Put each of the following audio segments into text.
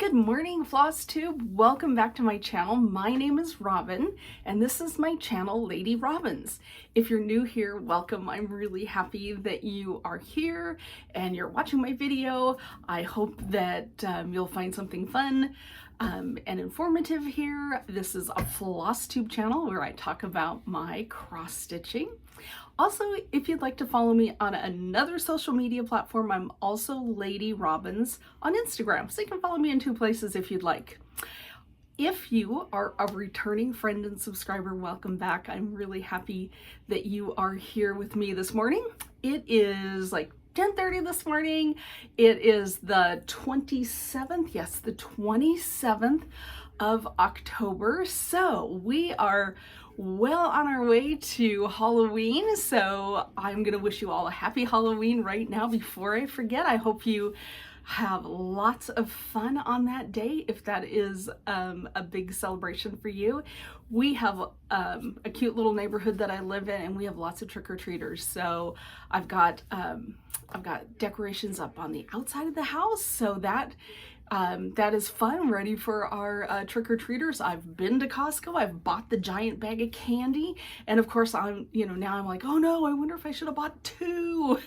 Good morning, FlossTube. Welcome back to my channel. My name is Robin, and this is my channel, Lady Robins. If you're new here, welcome. I'm really happy that you are here and you're watching my video. I hope that you'll find something fun and informative here. This is a FlossTube channel where I talk about my cross stitching. Also, if you'd like to follow me on another social media platform, I'm also Lady Robins on Instagram, so you can follow me in two places if you'd like. If you are a returning friend and subscriber, welcome back. I'm really happy that you are here with me this morning. It is like 10:30 this morning. It is the 27th, yes, the 27th of October. So we are well on our way to Halloween. So I'm gonna wish you all a happy Halloween right now before I forget. I hope you have lots of fun on that day if that is a big celebration for you. We have a cute little neighborhood that I live in, and we have lots of trick-or-treaters. So I've got decorations up on the outside of the house, so that is fun, ready for our trick-or-treaters. I've been to Costco, I've bought the giant bag of candy, and of course now I'm like, oh no, I wonder if I should have bought two.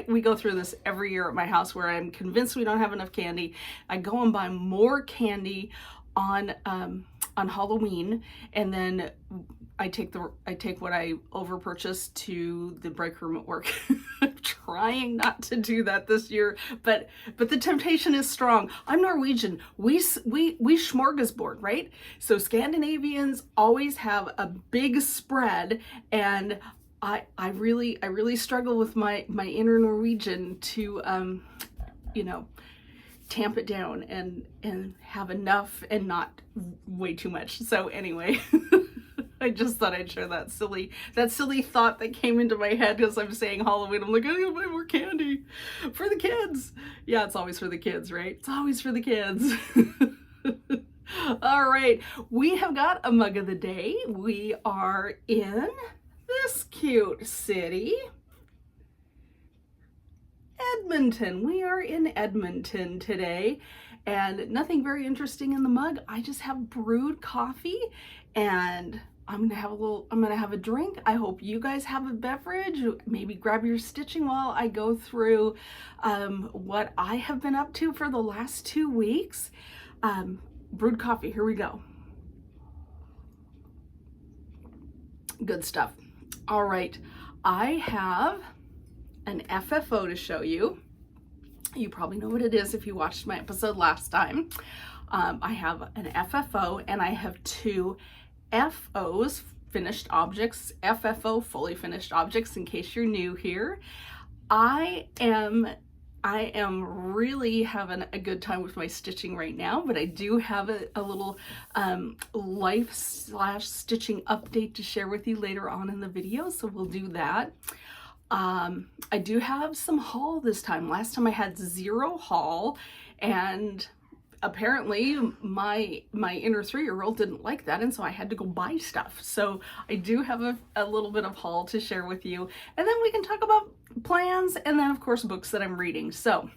We go through this every year at my house where I'm convinced we don't have enough candy. I go and buy more candy on Halloween, and then I take what I over purchased to the break room at work. I'm trying not to do that this year, but the temptation is strong. I'm Norwegian. We smorgasbord, right? So Scandinavians always have a big spread, and I really struggle with my inner Norwegian to tamp it down and have enough and not way too much. So anyway, I just thought I'd share that silly thought that came into my head as I'm saying Halloween. I'm like, I gotta buy more candy for the kids. Yeah, it's always for the kids, right? It's always for the kids. All right, we have got a mug of the day. We are in this cute city, Edmonton. We are in Edmonton today, and nothing very interesting in the mug. I just have brewed coffee, and I'm gonna have a drink. I hope you guys have a beverage. Maybe grab your stitching while I go through what I have been up to for the last 2 weeks. Brewed coffee, here we go. Good stuff. All right, I have an FFO to show you. You probably know what it is if you watched my episode last time. I have an FFO, and I have two FOs, finished objects, FFO, fully finished objects, in case you're new here. I am really having a good time with my stitching right now, but I do have a little life/stitching update to share with you later on in the video, so we'll do that. I do have some haul this time. Last time I had zero haul, and apparently my inner 3-year-old didn't like that, and so I had to go buy stuff. So I do have a little bit of haul to share with you, and then we can talk about plans, and then of course books that I'm reading. So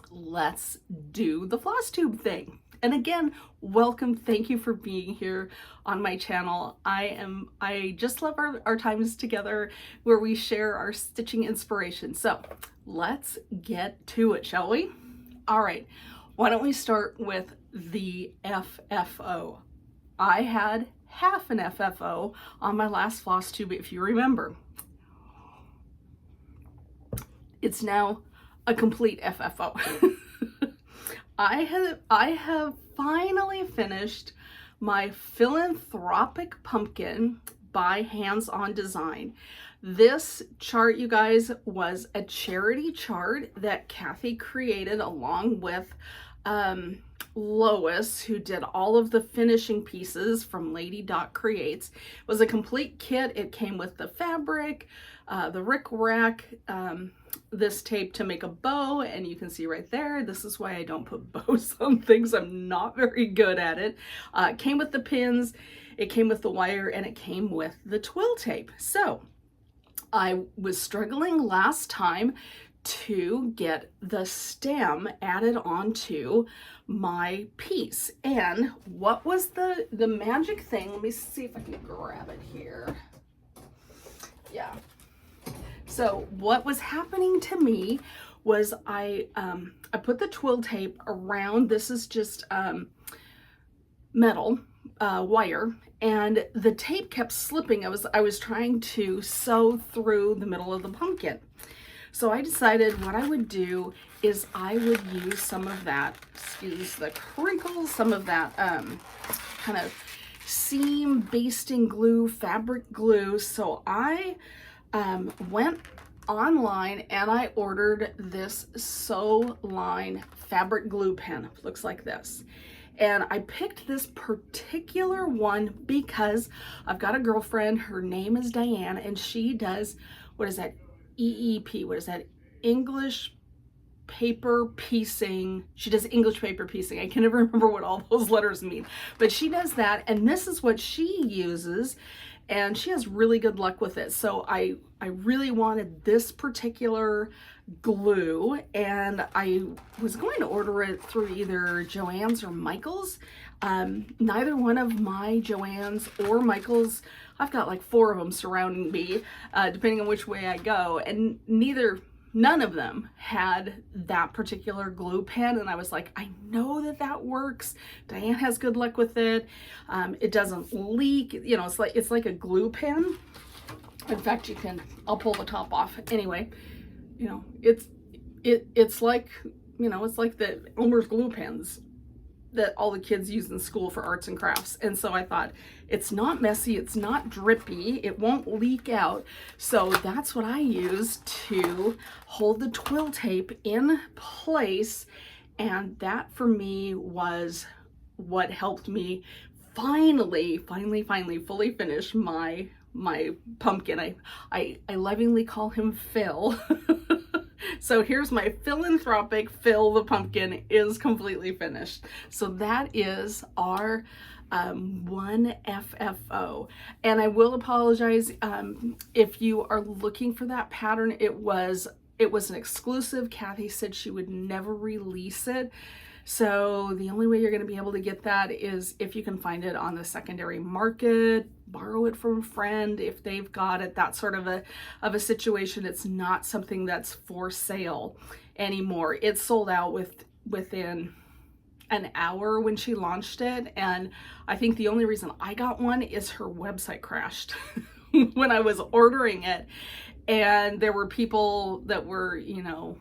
let's do the FlossTube thing. And again, welcome. Thank you for being here on my channel. I just love our times together where we share our stitching inspiration. So let's get to it, shall we? All right. Why don't we start with the FFO? I had half an FFO on my last FlossTube, if you remember. It's now a complete FFO. I have finally finished my Philanthropic Pumpkin by Hands On Design. This chart, you guys, was a charity chart that Kathy created along with Lois, who did all of the finishing pieces from LadyDot Creates. It was a complete kit. It came with the fabric, the rick-rack, this tape to make a bow, and you can see right there, this is why I don't put bows on things. I'm not very good at it. It came with the pins, it came with the wire, and it came with the twill tape. So I was struggling last time to get the stem added onto my piece. And what was the magic thing? Let me see if I can grab it here. Yeah. So what was happening to me was I put the twill tape around, this is just metal wire, and the tape kept slipping. I was trying to sew through the middle of the pumpkin. So I decided what I would do is I would use some of that, excuse the crinkles, some of that kind of seam basting glue, fabric glue. So I went online and I ordered this Sew Line fabric glue pen. It looks like this. And I picked this particular one because I've got a girlfriend, her name is Diane, and she does, what is that, EEP, what is that, English paper piecing. She does English paper piecing. I can never remember what all those letters mean, but she does that, and this is what she uses, and she has really good luck with it. So I really wanted this particular glue, and I was going to order it through either Joann's or Michael's. Neither one of my Joann's or Michael's, I've got like 4 of them surrounding me, depending on which way I go, and none of them had that particular glue pen. And I was like, I know that works. Diane has good luck with it. It doesn't leak. You know, it's like a glue pen. In fact, I'll pull the top off. Anyway, you know, it's like, you know, it's like the Elmer's glue pens that all the kids use in school for arts and crafts. And so I thought, it's not messy, it's not drippy, it won't leak out. So that's what I use to hold the twill tape in place. And that for me was what helped me finally fully finish my pumpkin. I lovingly call him Phil. So here's my philanthropic Phil the pumpkin is completely finished. So that is our 1FFO. And I will apologize if you are looking for that pattern. It was an exclusive. Kathy said she would never release it. So the only way you're going to be able to get that is if you can find it on the secondary market, borrow it from a friend if they've got it, that sort of a situation. It's not something that's for sale anymore. It sold out within an hour when she launched it, and I think the only reason I got one is her website crashed when I was ordering it, and there were people that were, you know,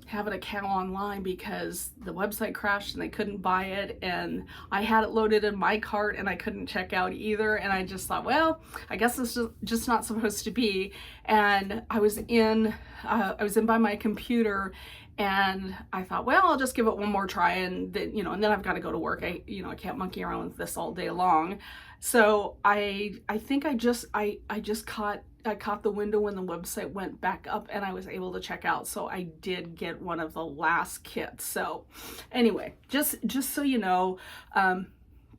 having a cow online because the website crashed and they couldn't buy it, and I had it loaded in my cart and I couldn't check out either, and I just thought, well, I guess this is just not supposed to be. And I was in by my computer, and I thought, well, I'll just give it one more try, and then, you know, and then I've got to go to work. I can't monkey around with this all day long. So I think I just caught the window when the website went back up and I was able to check out. So I did get one of the last kits. So anyway, just so you know,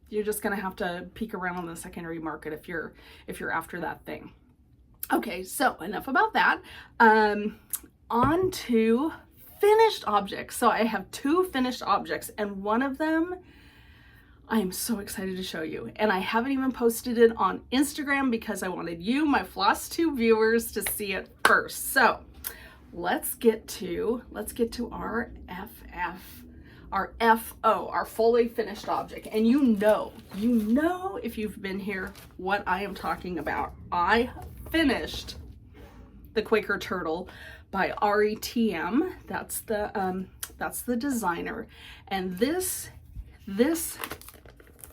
you're just gonna have to peek around on the secondary market if you're after that thing. Okay, so enough about that. On to finished objects. So I have 2 finished objects, and one of them I am so excited to show you, and I haven't even posted it on Instagram because I wanted you, my FlossTube viewers, to see it first. So let's get to our FO, our fully finished object. And you know if you've been here what I am talking about. I finished the Quaker Turtle by AuryTM. That's the designer, and this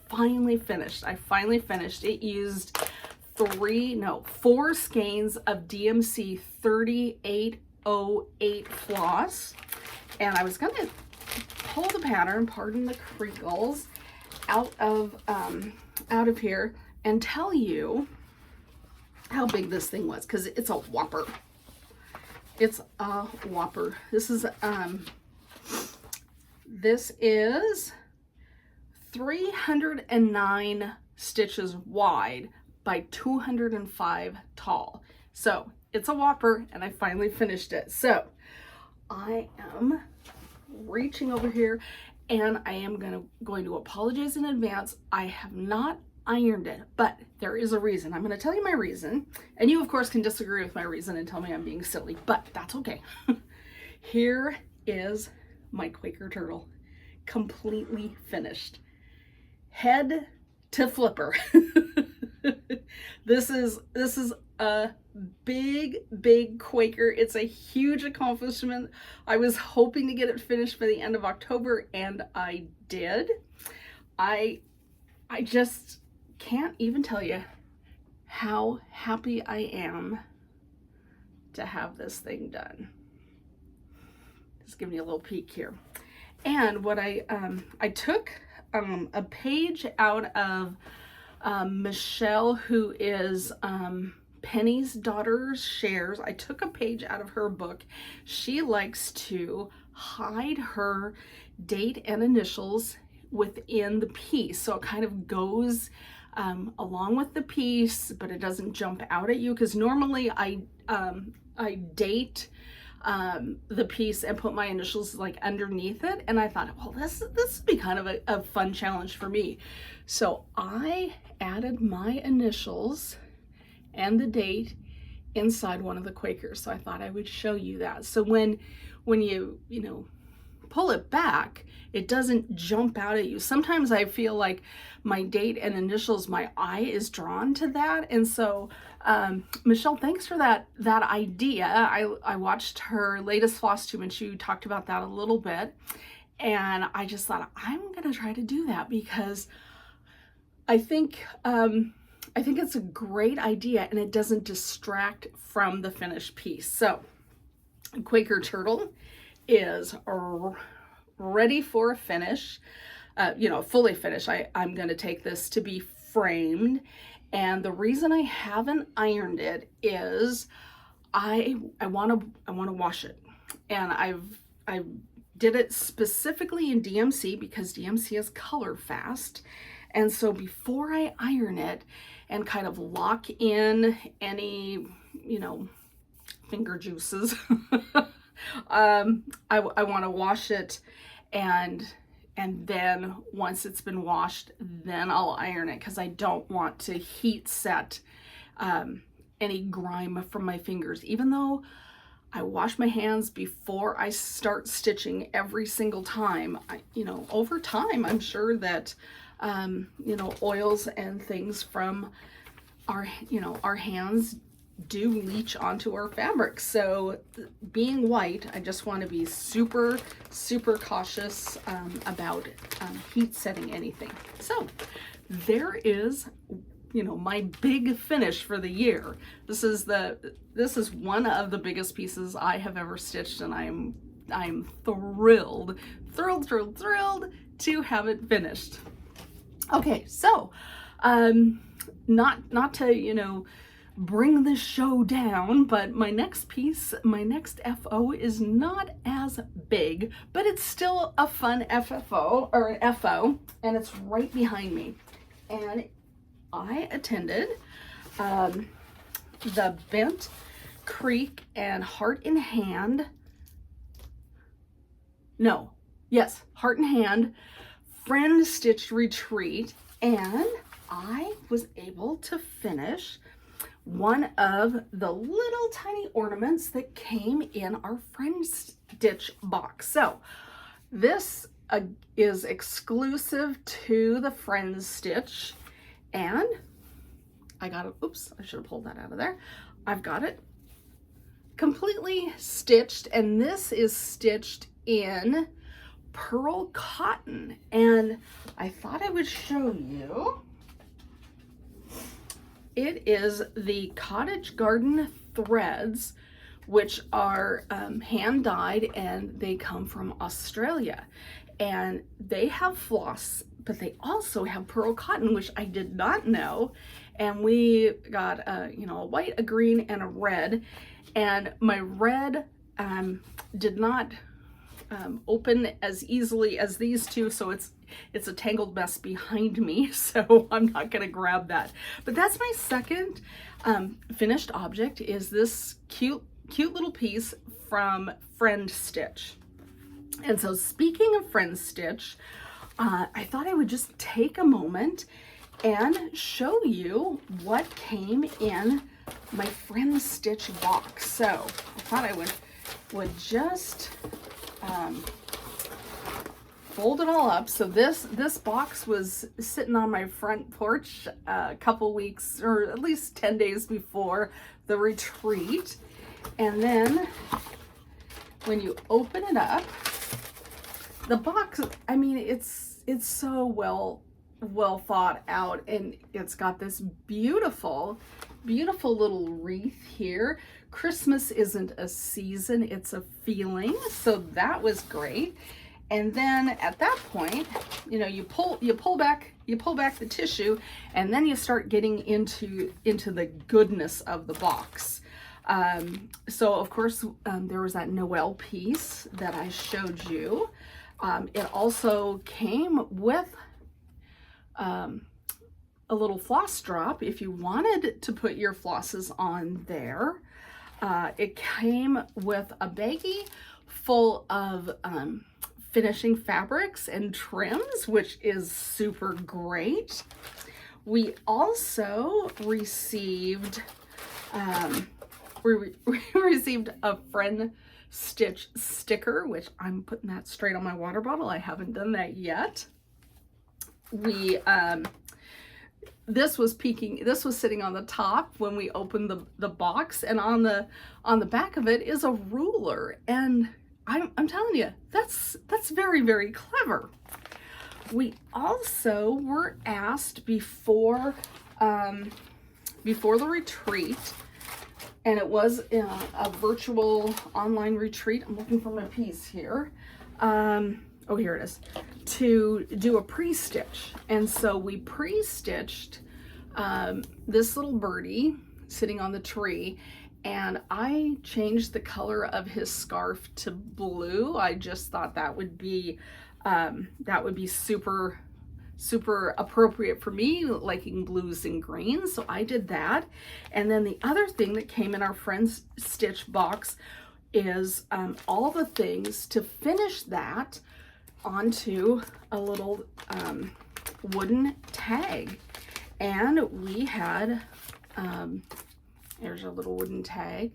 finally finished. I finally finished. It used 4 skeins of DMC 3808 floss, and I was gonna pull the pattern, pardon the crinkles, out of here and tell you how big this thing was, because it's a whopper. It's a whopper. This is 309 stitches wide by 205 tall. So it's a whopper, and I finally finished it. So I am reaching over here, and I am going to apologize in advance. I have not ironed it, but there is a reason. I'm going to tell you my reason, and you of course can disagree with my reason and tell me I'm being silly, but that's okay. Here is my Quaker Turtle, completely finished, head to flipper. This is a big Quaker. It's a huge accomplishment. I was hoping to get it finished by the end of October, and I did. I just can't even tell you how happy I am to have this thing done. Just giving you a little peek here. And what I took a page out of Michelle, who is Penny's daughter's shares. I took a page out of her book. She likes to hide her date and initials within the piece, so it kind of goes along with the piece, but it doesn't jump out at you, because normally I date the piece and put my initials like underneath it, and I thought, well, this would be kind of a fun challenge for me. So I added my initials and the date inside one of the Quakers. So I thought I would show you that. So when you pull it back, it doesn't jump out at you. Sometimes I feel like my date and initials, my eye is drawn to that. And so Michelle, thanks for that idea. I watched her latest FlossTube and she talked about that a little bit. And I just thought, I'm gonna try to do that, because I think it's a great idea and it doesn't distract from the finished piece. So Quaker Turtle is ready for a finish, fully finished. I'm going to take this to be framed, and the reason I haven't ironed it is I want to wash it, and I did it specifically in DMC because DMC is color fast. And so before I iron it and kind of lock in any, finger juices, I want to wash it, and then once it's been washed, then I'll iron it, because I don't want to heat set any grime from my fingers. Even though I wash my hands before I start stitching every single time, over time, I'm sure that oils and things from our hands do leach onto our fabric. So being white, I just want to be super cautious about heat setting anything. So there is my big finish for the year. This is one of the biggest pieces I have ever stitched, and I'm thrilled to have it finished. Okay, so not to bring the show down, but my next piece, my next FO is not as big, but it's still a fun FFO or an FO, and it's right behind me. And I attended the Bent Creek and Heart in Hand FriendStitch retreat, and I was able to finish one of the little tiny ornaments that came in our FriendStitch box. So this is exclusive to the FriendStitch, and I got it. Oops, I should have pulled that out of there. I've got it completely stitched, and this is stitched in pearl cotton, and I thought I would show you. It is the Cottage Garden threads, which are hand dyed, and they come from Australia, and they have floss, but they also have pearl cotton, which I did not know. And we got a white, a green, and a red, and my red did not open as easily as these two, so it's a tangled mess behind me, so I'm not gonna grab that. But that's my second finished object, is this cute cute little piece from FriendStitch. And so speaking of FriendStitch, I thought I would just take a moment and show you what came in my FriendStitch box. So I thought I would just fold it all up. So this box was sitting on my front porch a couple weeks, or at least 10 days before the retreat. And then when you open it up, the box, I mean, it's so well thought out, and it's got this beautiful little wreath here. Christmas isn't a season, it's a feeling. So that was great. And then at that point, you know, you pull back the tissue, and then you start getting into the goodness of the box. So of course, there was that Noel piece that I showed you. It also came with a little floss drop if you wanted to put your flosses on there. It came with a baggie full of finishing fabrics and trims, which is super great. We also received we received a FriendStitch sticker, which I'm putting that straight on my water bottle. I haven't done that yet. We this was sitting on the top when we opened the box, and on the back of it is a ruler, and I'm telling you, that's very, very clever. We also were asked before the retreat, and it was a virtual online retreat. I'm looking for my piece here. Oh, here it is. To do a pre-stitch. And so we pre-stitched this little birdie sitting on the tree, and I changed the color of his scarf to blue. I just thought that would be super appropriate for me, liking blues and greens. So I did that. And then the other thing that came in our FriendStitch box is all the things to finish that onto a little wooden tag. And we had there's a little wooden tag,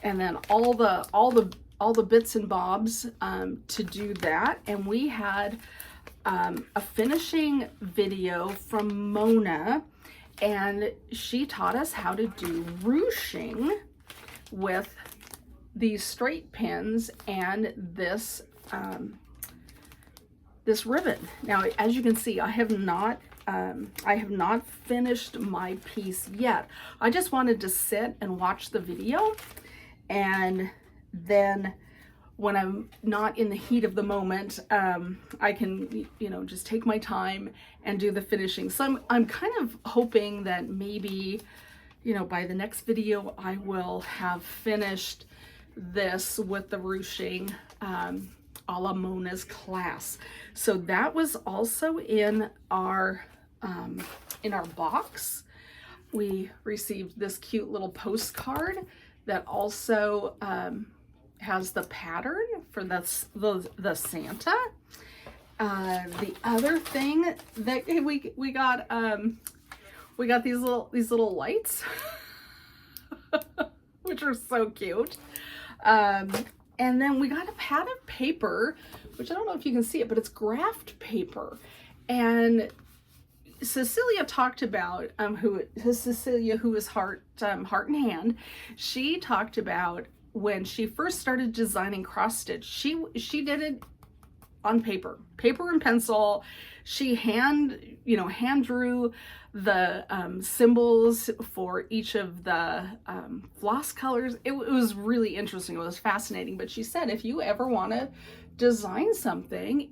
and then all the bits and bobs to do that. And we had a finishing video from Mona, and she taught us how to do ruching with these straight pins and this this ribbon. Now, as you can see, I have not finished my piece yet. I just wanted to sit and watch the video, and then when I'm not in the heat of the moment, I can, you know, just take my time and do the finishing. So I'm kind of hoping that maybe, you know, by the next video I will have finished this with the ruching a la Mona's class. So that was also in our box. We received this cute little postcard that also has the pattern for the Santa. The other thing that we got these little lights, which are so cute. And then we got a pad of paper, which I don't know if you can see it, but it's graphed paper. And Cecilia talked about who is Heart and Hand. She talked about when she first started designing cross stitch, she did it on paper and pencil. She hand drew the symbols for each of the floss colors. It was really interesting. It was fascinating. But she said, if you ever want to design something,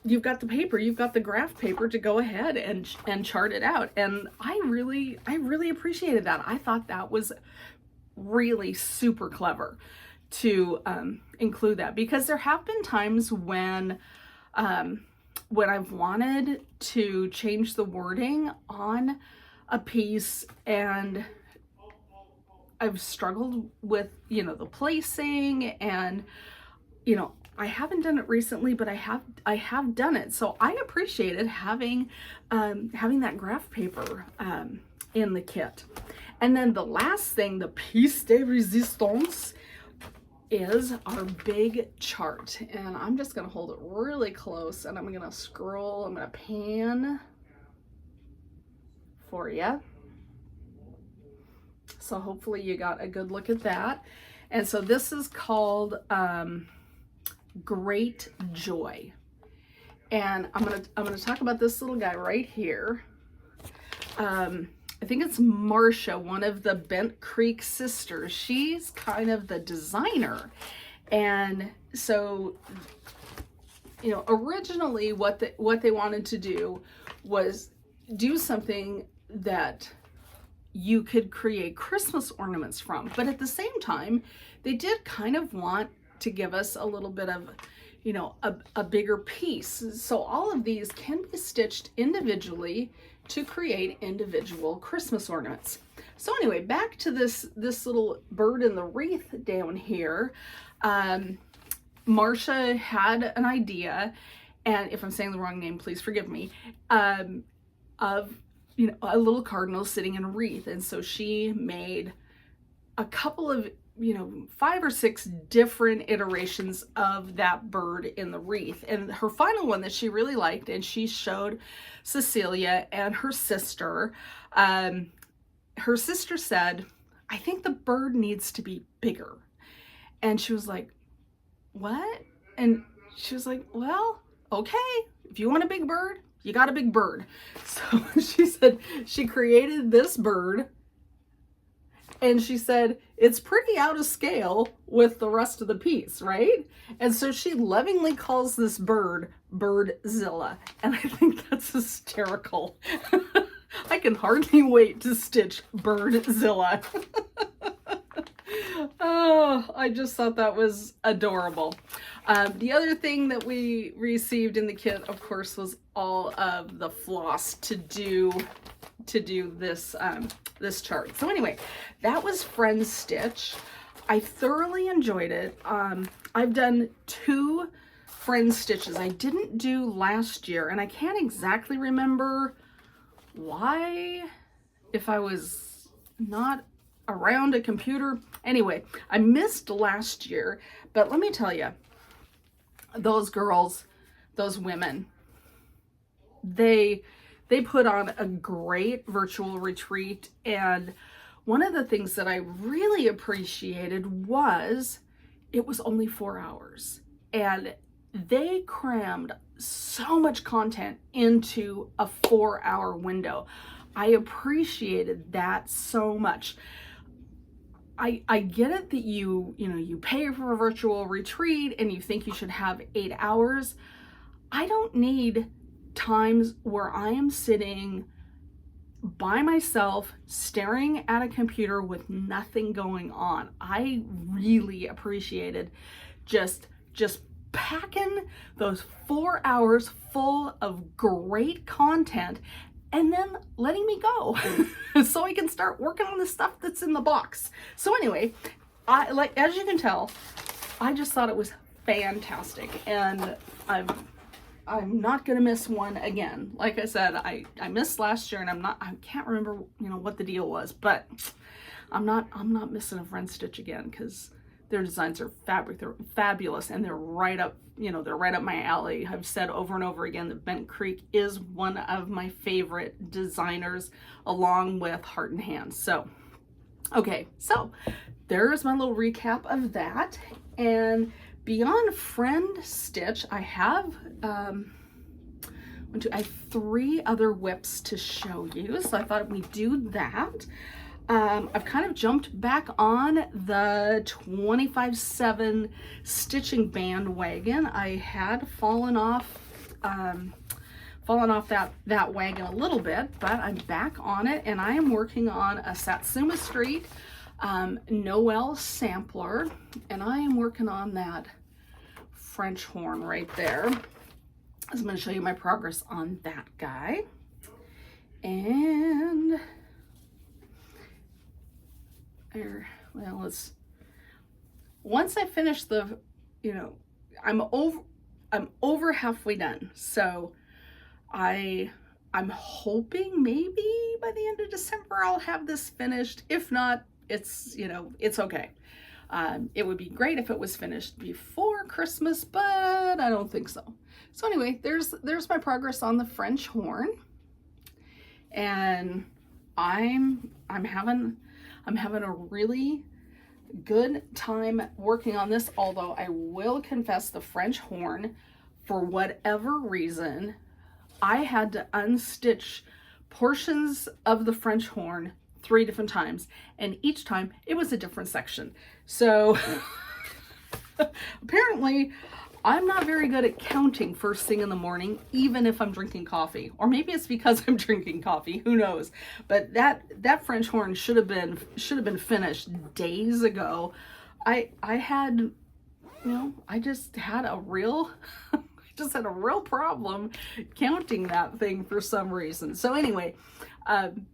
you've got the paper, you've got the graph paper to go ahead and chart it out. And I really appreciated that. I thought that was really super clever to include that, because there have been times when I've wanted to change the wording on a piece, and I've struggled with, you know, the placing, and, you know, I haven't done it recently, but I have done it. So I appreciated having that graph paper in the kit. And then the last thing, the piece de resistance, is our big chart. And I'm just gonna hold it really close, and I'm gonna scroll, I'm gonna pan for you. So hopefully you got a good look at that. And so this is called Great Joy. And I'm gonna talk about this little guy right here. I think it's Marcia, one of the Bent Creek sisters. She's kind of the designer. And so, you know, originally what they wanted to do was do something that you could create Christmas ornaments from. But at the same time, they did kind of want to give us a little bit of, you know, a bigger piece. So all of these can be stitched individually to create individual Christmas ornaments. So anyway, back to this little bird in the wreath down here. Marcia had an idea, and if I'm saying the wrong name, please forgive me, of, you know, a little cardinal sitting in a wreath. And so she made a couple of, you know, 5 or 6 different iterations of that bird in the wreath. And her final one that she really liked, and she showed Cecilia and her sister, her sister said, I think the bird needs to be bigger. And she was like, what? And she was like, well, okay, if you want a big bird, you got a big bird. So she said she created this bird, and she said it's pretty out of scale with the rest of the piece, right? And so she lovingly calls this bird Birdzilla, and I think that's hysterical. I can hardly wait to stitch Birdzilla. Oh, I just thought that was adorable. The other thing that we received in the kit, of course, was all of the floss to do this this chart. So anyway, that was FriendStitch. I thoroughly enjoyed it. I've done 2 FriendStitches. I didn't do last year, and I can't exactly remember why, if I was not around a computer. Anyway, I missed last year, but let me tell you, those girls, those women, they put on a great virtual retreat. And one of the things that I really appreciated was it was only 4 hours, and they crammed so much content into a 4-hour window. I appreciated that so much. I get it that you pay for a virtual retreat and you think you should have 8 hours. I don't need times where I am sitting by myself staring at a computer with nothing going on. I really appreciated just packing those 4 hours full of great content and then letting me go so I can start working on the stuff that's in the box. So anyway, as you can tell, I just thought it was fantastic, and I'm not gonna miss one again. Like I said, I missed last year, and I can't remember, what the deal was, but I'm not missing a FriendStitch again, because their designs are they're fabulous, and they're right up my alley. I've said over and over again that Bent Creek is one of my favorite designers, along with Heart and Hand. So, okay, so there's my little recap of that. And beyond FriendStitch, I have I have 3 other whips to show you, so I thought we'd do that. I've kind of jumped back on the 25/7 stitching bandwagon. I had fallen off that wagon a little bit, but I'm back on it, and I am working on a Satsuma Street Noel Sampler, and I am working on that French horn right there. I'm going to show you my progress on that guy. And well, it's, once I finish the, you know, I'm over halfway done. So I'm hoping maybe by the end of December I'll have this finished. If not, it's, you know, it's okay. It would be great if it was finished before Christmas, but I don't think so. So anyway, there's my progress on the French horn, and I'm having a really good time working on this. Although I will confess, the French horn, for whatever reason, I had to unstitch portions of the French horn 3 different times, and each time it was a different section. So apparently I'm not very good at counting first thing in the morning, even if I'm drinking coffee. Or maybe it's because I'm drinking coffee, who knows. But that French horn should have been finished days ago. I had, you know, I just had a real problem counting that thing for some reason. So anyway,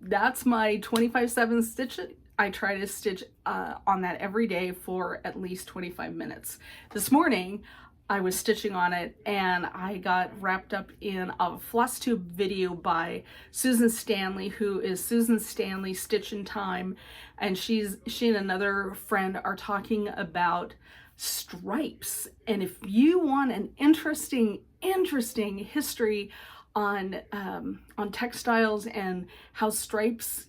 that's my 25/7 stitch. I try to stitch on that every day for at least 25 minutes. This morning I was stitching on it and I got wrapped up in a FlossTube video by Susan Stanley, who is Susan Stanley Stitch in Time, and she and another friend are talking about stripes. And if you want an interesting history on textiles and how stripes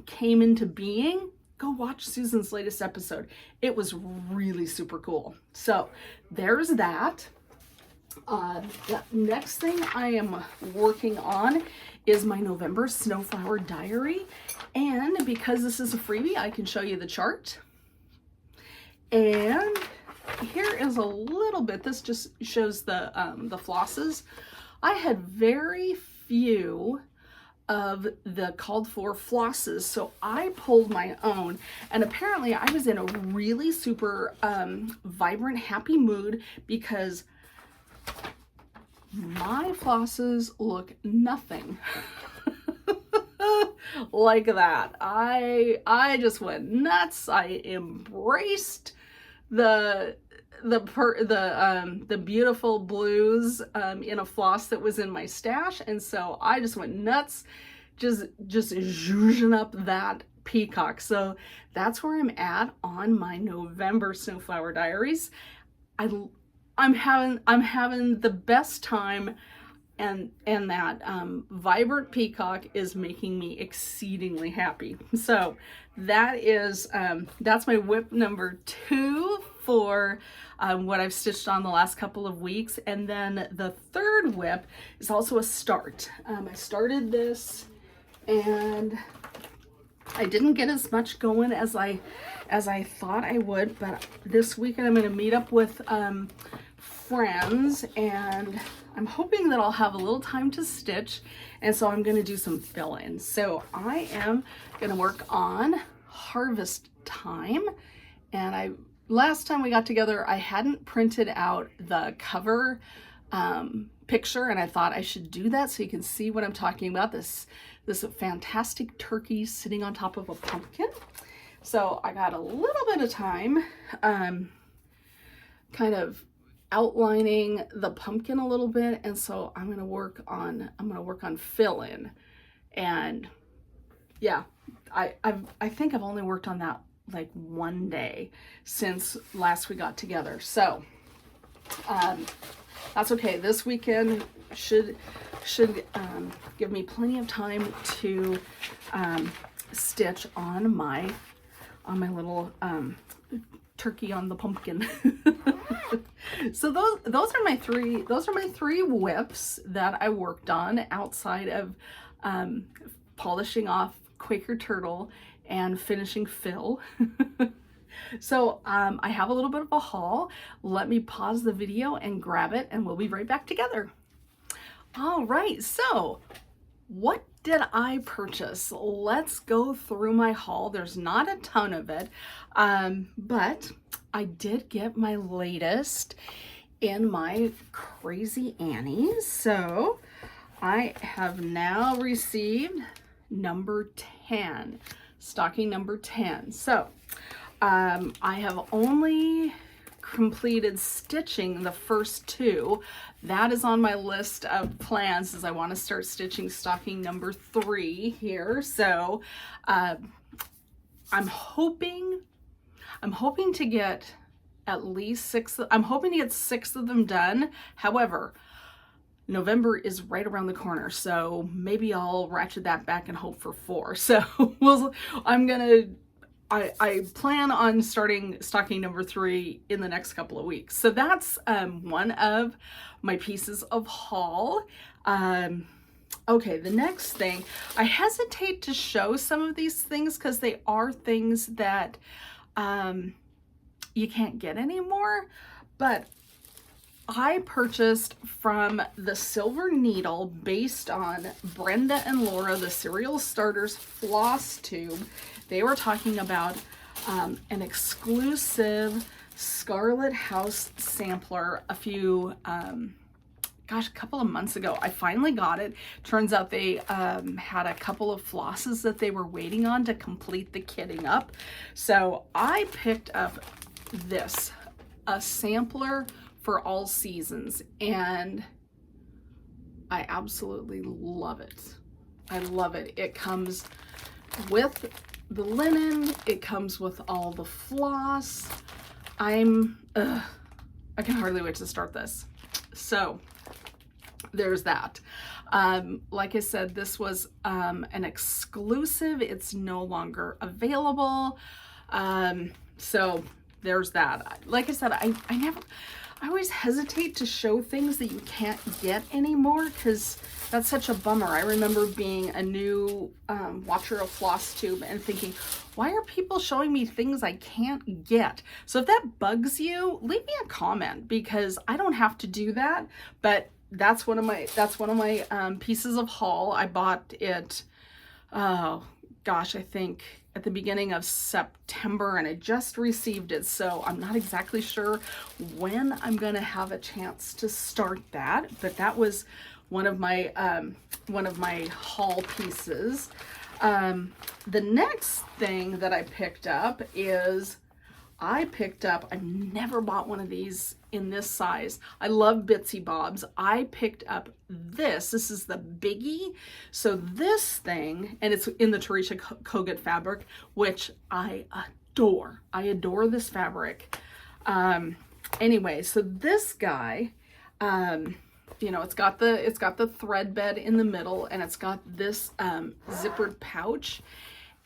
came into being, go watch Susan's latest episode. It was really super cool. So there's that. The next thing I am working on is my November Snowflower Diary. And because this is a freebie, I can show you the chart. And here is a little bit. This just shows the flosses. I had very few of the called for flosses, so I pulled my own, and apparently I was in a really super vibrant, happy mood because my flosses look nothing like that. I just went nuts. I embraced the beautiful blues in a floss that was in my stash, and so I just went nuts, just zhuzhing up that peacock. So that's where I'm at on my November Snowflower Diaries. I'm having the best time, and that vibrant peacock is making me exceedingly happy. So that is that's my whip number 2 for what I've stitched on the last couple of weeks. And then the third whip is also a start. I started this and I didn't get as much going as I thought I would, but this weekend I'm going to meet up with friends, and I'm hoping that I'll have a little time to stitch, and so I'm going to do some fill-ins. So I am going to work on Harvest Time, and last time we got together I hadn't printed out the cover picture, and I thought I should do that so you can see what I'm talking about. This fantastic turkey sitting on top of a pumpkin. So I got a little bit of time kind of outlining the pumpkin a little bit, and so I'm gonna work on fill-in. And yeah, I think I've only worked on that like one day since last we got together. So that's okay. This weekend should give me plenty of time to stitch on my little turkey on the pumpkin. So those are my three whips that I worked on outside of polishing off Quaker Turtle and finishing fill. So I have a little bit of a haul. Let me pause the video and grab it, and we'll be right back together. All right, so what did I purchase? Let's go through my haul. There's not a ton of it, but I did get my latest in my Crazy Annie. So I have now received number 10, stocking number 10. So I have only completed stitching the first 2. That is on my list of plans, as I want to start stitching stocking number 3 here. So I'm hoping to get at least 6. I'm hoping to get 6 of them done. However, November is right around the corner, so maybe I'll ratchet that back and hope for 4. So I plan on starting stocking number 3 in the next couple of weeks. So that's one of my pieces of haul. Okay, the next thing, I hesitate to show some of these things because they are things that you can't get anymore, but I purchased from the Silver Needle, based on Brenda and Laura, the Serial Starters FlossTube. They were talking about an exclusive Scarlet House sampler a couple of months ago. I finally got it. Turns out they had a couple of flosses that they were waiting on to complete the kitting up. So I picked up this, a sampler for all seasons, and I absolutely love it. I love it. It comes with the linen, it comes with all the floss. I can hardly wait to start this. So there's that. Like I said, this was an exclusive. It's no longer available. So there's that. Like I said, I always hesitate to show things that you can't get anymore because that's such a bummer. I remember being a new watcher of FlossTube and thinking, why are people showing me things I can't get? So if that bugs you, leave me a comment, because I don't have to do that. But that's one of my pieces of haul. I bought it, oh gosh, I think at the beginning of September, and I just received it, so I'm not exactly sure when I'm gonna have a chance to start that, but that was one of my haul pieces. The next thing that I picked up is I've never bought one of these in this size. I love Bitsy Bobs. I picked up this. This is the biggie. So this thing, and it's in the Teresa Kogut fabric, which I adore. I adore this fabric. Anyway, so this guy, you know, it's got the thread bed in the middle, and it's got this zippered pouch.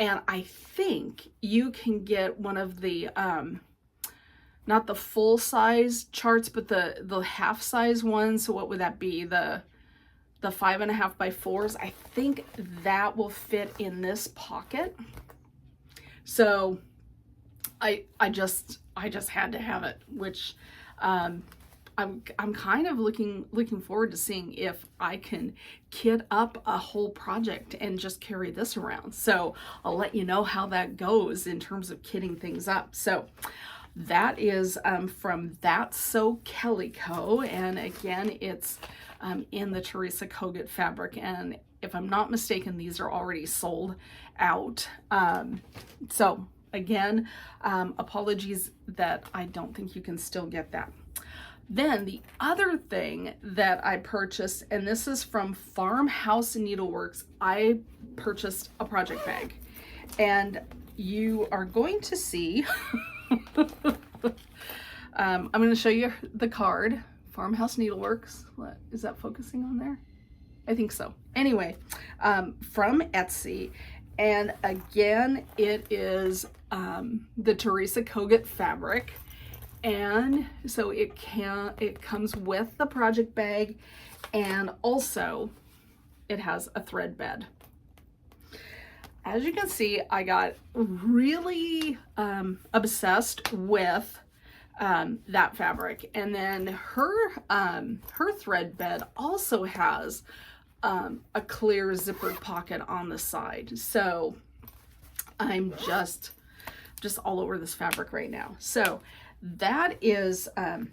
And I think you can get one of the, not the full size charts, but the half size ones. So what would that be? The 5.5 by 4s. I think that will fit in this pocket. So I just had to have it, which, I'm kind of looking forward to seeing if I can kit up a whole project and just carry this around. So I'll let you know how that goes in terms of kitting things up. So that is from That's So Calico, and again, it's in the Teresa Kogut fabric, and if I'm not mistaken, these are already sold out. So again, apologies that I don't think you can still get that. Then the other thing that I purchased, and this is from Farmhouse Needleworks, I purchased a project bag, and you are going to see, I'm going to show you the card, Farmhouse Needleworks. What, is that focusing on there? I think so. Anyway, from Etsy, and again, it is the Teresa Kogut fabric. And so it comes with the project bag, and also it has a thread bed. As you can see, I got really obsessed with that fabric, and then her thread bed also has a clear zippered pocket on the side. So I'm just all over this fabric right now. So that is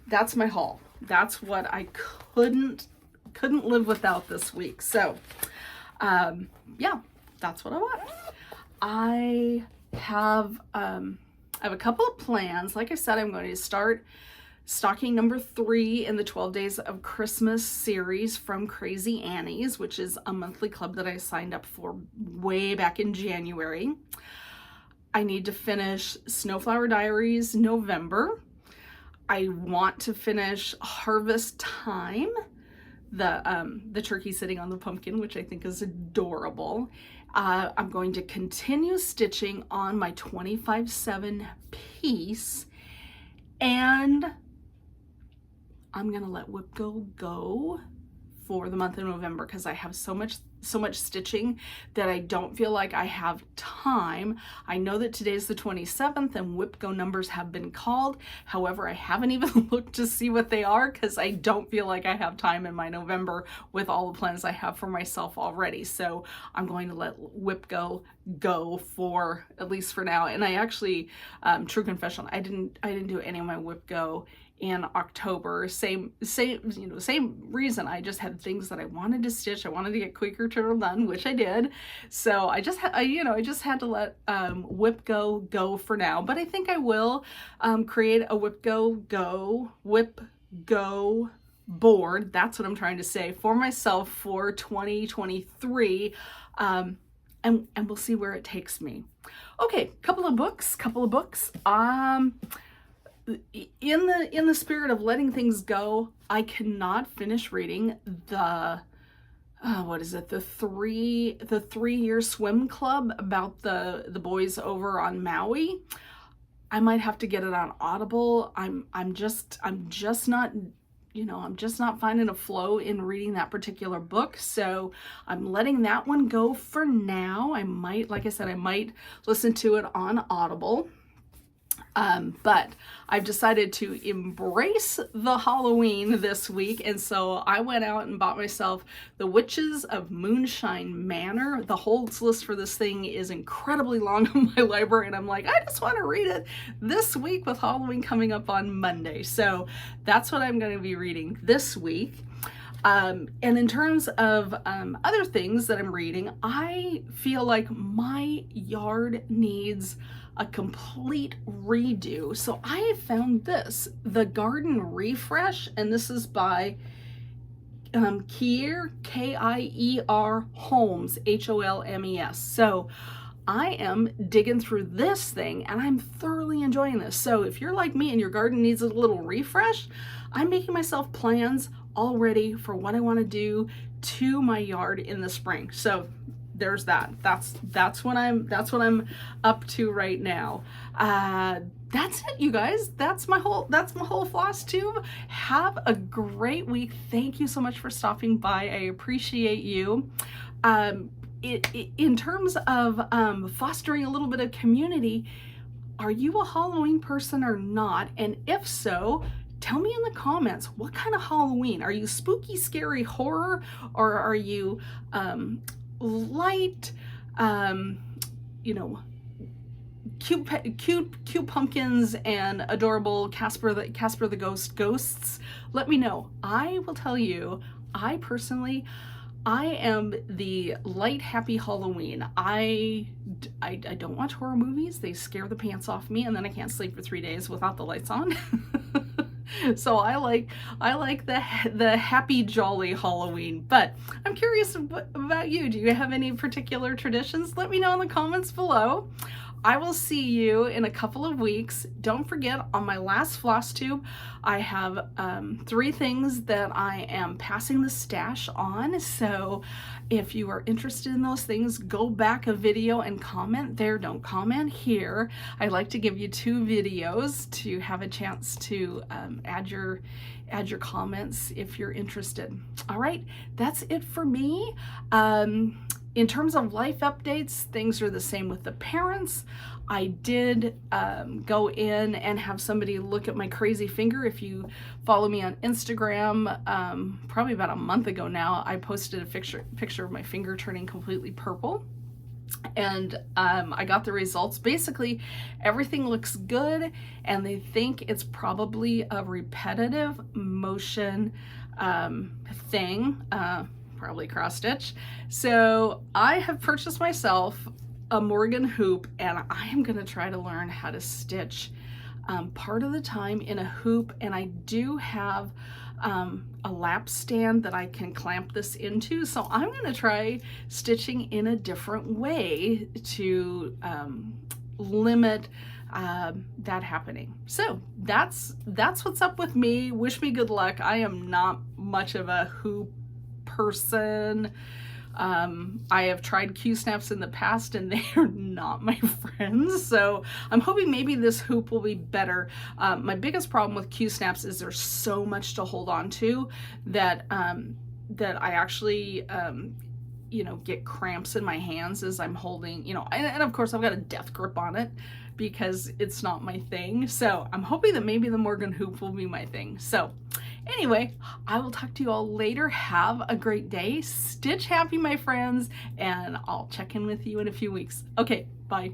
that's my haul. That's what I couldn't live without this week. So yeah, that's what I want. I have I have a couple of plans. Like I said, I'm going to start stocking number 3 in the 12 Days of Christmas series from Crazy Annie's, which is a monthly club that I signed up for way back in January. I need to finish Snowflower Diaries November. I want to finish Harvest Time, the turkey sitting on the pumpkin, which I think is adorable. I'm going to continue stitching on my 25/7 piece, and I'm gonna let WhipGo go for the month of November because I have so much stitching that I don't feel like I have time. I know that today's the 27th and WhipGo numbers have been called. However, I haven't even looked to see what they are because I don't feel like I have time in my November with all the plans I have for myself already. So I'm going to let WhipGo go for, at least for now. And I actually, true confession, I didn't do any of my WhipGo in October. Same reason. I just had things that I wanted to stitch. I wanted to get Quaker Turtle done, which I did. So I just had to let WhipGo go for now. But I think I will create a WhipGo board. That's what I'm trying to say, for myself for 2023. And we'll see where it takes me. Okay, couple of books. In the spirit of letting things go, I cannot finish reading the the 3-year swim club about the boys over on Maui. I might have to get it on Audible. I'm just not finding a flow in reading that particular book, so I'm letting that one go for now. I might, like I said, I might listen to it on Audible. But I've decided to embrace the Halloween this week, and so I went out and bought myself The Witches of Moonshine Manor. The holds list for this thing is incredibly long in my library, and I'm like, I just want to read it this week with Halloween coming up on Monday. So that's what I'm going to be reading this week. And in terms of other things that I'm reading, I feel like my yard needs a complete redo. So I found this, The Garden Refresh, and this is by Kier, K-I-E-R Holmes, H-O-L-M-E-S. So I am digging through this thing and I'm thoroughly enjoying this. So if you're like me and your garden needs a little refresh, I'm making myself plans already for what I want to do to my yard in the spring. So there's that. That's what I'm up to right now. That's it, you guys. That's my whole FlossTube. Have a great week. Thank you so much for stopping by. I appreciate you. In terms of fostering a little bit of community, are you a Halloween person or not? And if so, tell me in the comments, what kind of Halloween? Are you spooky, scary horror, or are you light, cute pumpkins and adorable Casper the Ghost ghosts? Let me know. I will tell you, I am the light, happy Halloween. I don't watch horror movies. They scare the pants off me, and then I can't sleep for 3 days without the lights on. So I like the happy, jolly Halloween. But I'm curious about you. Do you have any particular traditions? Let me know in the comments below. I will see you in a couple of weeks. Don't forget, on my last FlossTube, I have 3 things that I am passing the stash on. So if you are interested in those things, go back a video and comment there. Don't comment here. I like to give you 2 videos to have a chance to add your comments if you're interested. All right, that's it for me. In terms of life updates, things are the same with the parents. I did go in and have somebody look at my crazy finger. If you follow me on Instagram, probably about a month ago now, I posted a picture of my finger turning completely purple. And I got the results. Basically, everything looks good, and they think it's probably a repetitive motion thing. Probably cross stitch. So I have purchased myself a Morgan hoop, and I am gonna try to learn how to stitch part of the time in a hoop, and I do have a lap stand that I can clamp this into, so I'm gonna try stitching in a different way to limit that happening. So that's what's up with me. Wish me good luck. I am not much of a hoop person. I have tried Q-snaps in the past and they are not my friends, so I'm hoping maybe this hoop will be better. My biggest problem with Q-snaps is there's so much to hold on to that that I actually you know, get cramps in my hands as I'm holding, you know, and of course I've got a death grip on it because it's not my thing. So I'm hoping that maybe the Morgan hoop will be my thing. So anyway, I will talk to you all later. Have a great day. Stitch happy, my friends, and I'll check in with you in a few weeks. Okay, bye.